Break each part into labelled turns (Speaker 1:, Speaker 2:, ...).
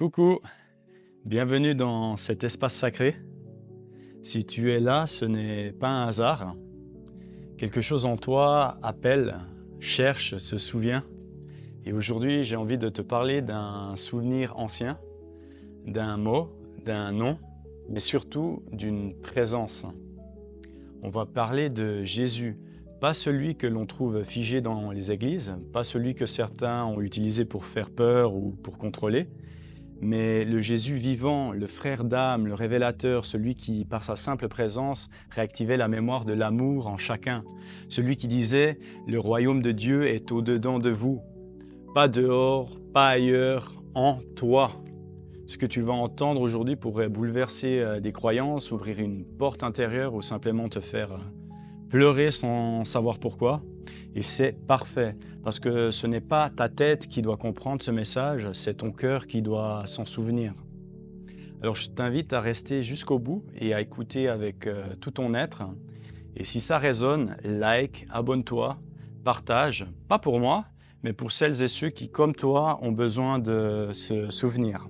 Speaker 1: Coucou, bienvenue dans cet espace sacré. Si tu es là, ce n'est pas un hasard. Quelque chose en toi appelle, cherche, se souvient. Et aujourd'hui, j'ai envie de te parler d'un souvenir ancien, d'un mot, d'un nom, mais surtout d'une présence. On va parler de Jésus, pas celui que l'on trouve figé dans les églises, pas celui que certains ont utilisé pour faire peur ou pour contrôler, mais le Jésus vivant, le frère d'âme, le révélateur, celui qui, par sa simple présence, réactivait la mémoire de l'amour en chacun. Celui qui disait « Le royaume de Dieu est au-dedans de vous, pas dehors, pas ailleurs, en toi ». Ce que tu vas entendre aujourd'hui pourrait bouleverser des croyances, ouvrir une porte intérieure ou simplement te faire pleurer sans savoir pourquoi. Et c'est parfait, parce que ce n'est pas ta tête qui doit comprendre ce message, c'est ton cœur qui doit s'en souvenir. Alors je t'invite à rester jusqu'au bout et à écouter avec tout ton être. Et si ça résonne, like, abonne-toi, partage, pas pour moi, mais pour celles et ceux qui, comme toi, ont besoin de se souvenir.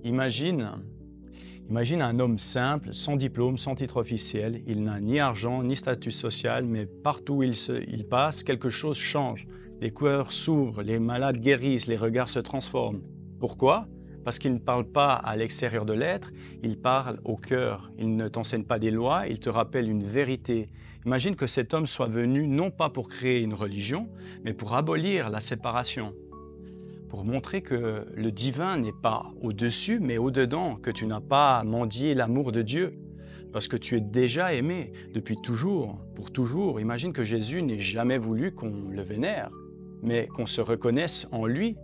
Speaker 1: Imagine un homme simple, sans diplôme, sans titre officiel. Il n'a ni argent, ni statut social, mais partout où il passe, quelque chose change. Les cœurs s'ouvrent, les malades guérissent, les regards se transforment. Pourquoi? Parce qu'il ne parle pas à l'extérieur de l'être, il parle au cœur. Il ne t'enseigne pas des lois, il te rappelle une vérité. Imagine que cet homme soit venu non pas pour créer une religion, mais pour abolir la séparation. Pour montrer que le divin n'est pas au-dessus, mais au-dedans, que tu n'as pas mendié l'amour de Dieu, parce que tu es déjà aimé depuis toujours, pour toujours. Imagine que Jésus n'ait jamais voulu qu'on le vénère, mais qu'on se reconnaisse en lui,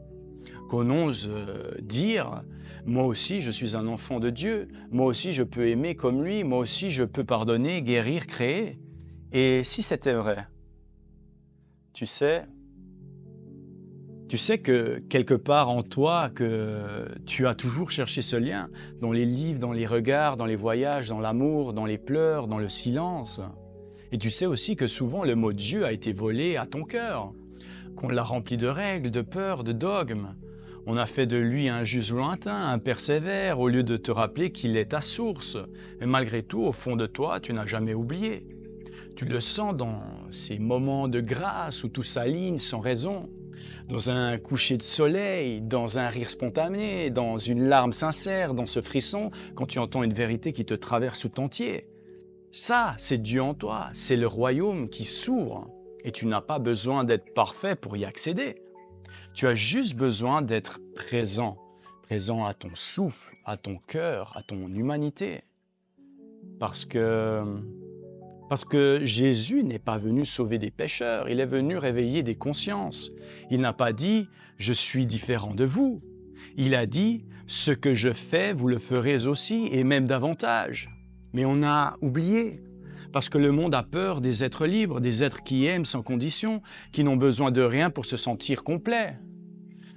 Speaker 1: qu'on ose dire « moi aussi je suis un enfant de Dieu, moi aussi je peux aimer comme lui, moi aussi je peux pardonner, guérir, créer ». Et si c'était vrai, tu sais que quelque part en toi, que tu as toujours cherché ce lien, dans les livres, dans les regards, dans les voyages, dans l'amour, dans les pleurs, dans le silence. Et tu sais aussi que souvent le mot Dieu a été volé à ton cœur, qu'on l'a rempli de règles, de peurs, de dogmes. On a fait de lui un juge lointain, un père sévère, au lieu de te rappeler qu'il est ta source. Mais malgré tout, au fond de toi, tu n'as jamais oublié. Tu le sens dans ces moments de grâce où tout s'aligne sans raison. Dans un coucher de soleil, dans un rire spontané, dans une larme sincère, dans ce frisson, quand tu entends une vérité qui te traverse tout entier. Ça, c'est Dieu en toi, c'est le royaume qui s'ouvre. Et tu n'as pas besoin d'être parfait pour y accéder. Tu as juste besoin d'être présent, présent à ton souffle, à ton cœur, à ton humanité. Parce que Jésus n'est pas venu sauver des pécheurs, il est venu réveiller des consciences. Il n'a pas dit « je suis différent de vous ». Il a dit « ce que je fais, vous le ferez aussi et même davantage ». Mais on a oublié, parce que le monde a peur des êtres libres, des êtres qui aiment sans condition, qui n'ont besoin de rien pour se sentir complets.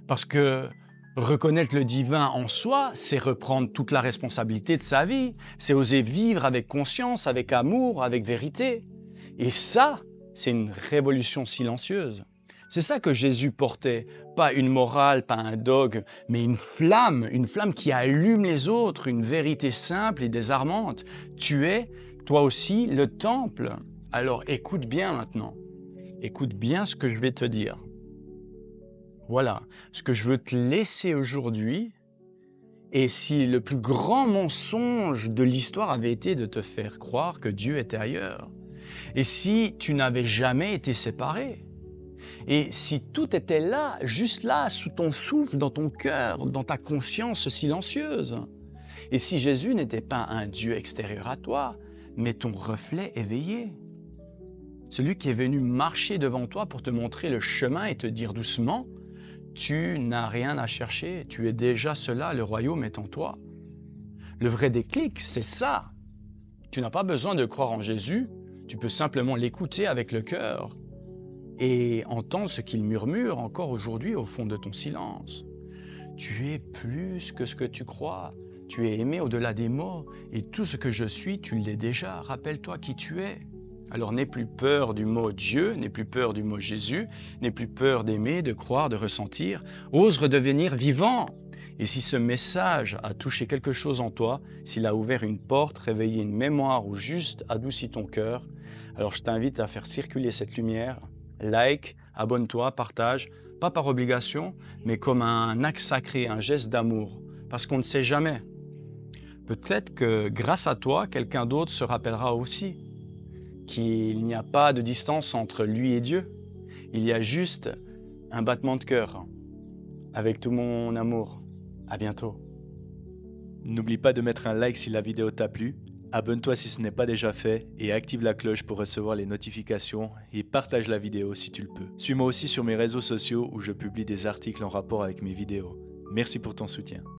Speaker 1: Parce que reconnaître le divin en soi, c'est reprendre toute la responsabilité de sa vie, c'est oser vivre avec conscience, avec amour, avec vérité. Et ça, c'est une révolution silencieuse. C'est ça que Jésus portait, pas une morale, pas un dogme, mais une flamme qui allume les autres, une vérité simple et désarmante. Tu es, toi aussi, le temple. Alors écoute bien maintenant, écoute bien ce que je vais te dire. Voilà, ce que je veux te laisser aujourd'hui, et si le plus grand mensonge de l'histoire avait été de te faire croire que Dieu était ailleurs, et si tu n'avais jamais été séparé, et si tout était là, juste là, sous ton souffle, dans ton cœur, dans ta conscience silencieuse, et si Jésus n'était pas un Dieu extérieur à toi, mais ton reflet éveillé, celui qui est venu marcher devant toi pour te montrer le chemin et te dire doucement, tu n'as rien à chercher, tu es déjà cela, le royaume est en toi. Le vrai déclic, c'est ça. Tu n'as pas besoin de croire en Jésus, tu peux simplement l'écouter avec le cœur et entendre ce qu'il murmure encore aujourd'hui au fond de ton silence. Tu es plus que ce que tu crois, tu es aimé au-delà des mots et tout ce que je suis, tu l'es déjà. Rappelle-toi qui tu es. Alors n'aie plus peur du mot Dieu, n'aie plus peur du mot Jésus, n'aie plus peur d'aimer, de croire, de ressentir. Ose redevenir vivant. Et si ce message a touché quelque chose en toi, s'il a ouvert une porte, réveillé une mémoire ou juste adouci ton cœur, alors je t'invite à faire circuler cette lumière. Like, abonne-toi, partage, pas par obligation, mais comme un acte sacré, un geste d'amour. Parce qu'on ne sait jamais. Peut-être que grâce à toi, quelqu'un d'autre se rappellera aussi qu'il n'y a pas de distance entre lui et Dieu. Il y a juste un battement de cœur. Avec tout mon amour. À bientôt.
Speaker 2: N'oublie pas de mettre un like si la vidéo t'a plu, abonne-toi si ce n'est pas déjà fait et active la cloche pour recevoir les notifications et partage la vidéo si tu le peux. Suis-moi aussi sur mes réseaux sociaux où je publie des articles en rapport avec mes vidéos. Merci pour ton soutien.